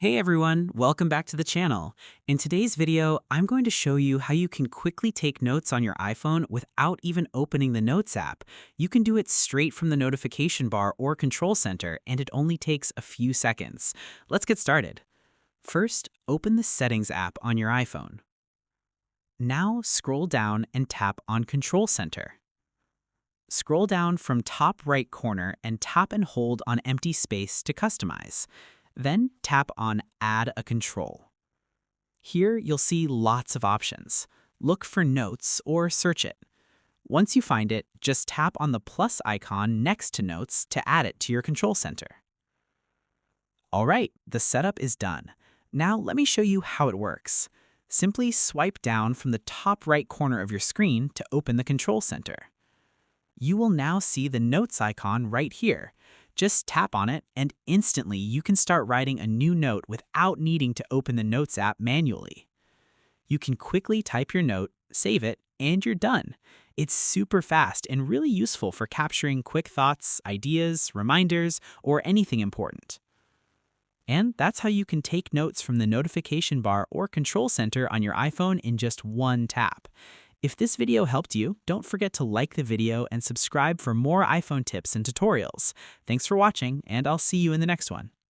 Hey everyone, welcome back to the channel. In today's video, I'm going to show you how you can quickly take notes on your iPhone without even opening the Notes app. You can do it straight from the notification bar or control center, and it only takes a few seconds. Let's get started. First, open the Settings app on your iPhone. Now scroll down and tap on Control Center. Scroll down from top right corner and tap and hold on empty space to customize. Then tap on Add a Control. Here you'll see lots of options. Look for Notes or search it. Once you find it, just tap on the plus icon next to Notes to add it to your control center. All right, the setup is done. Now let me show you how it works. Simply swipe down from the top right corner of your screen to open the control center. You will now see the Notes icon right here. Just tap on it, and instantly you can start writing a new note without needing to open the Notes app manually. You can quickly type your note, save it, and you're done. It's super fast and really useful for capturing quick thoughts, ideas, reminders, or anything important. And that's how you can take notes from the notification bar or control center on your iPhone in just one tap. If this video helped you, don't forget to like the video and subscribe for more iPhone tips and tutorials. Thanks for watching, and I'll see you in the next one.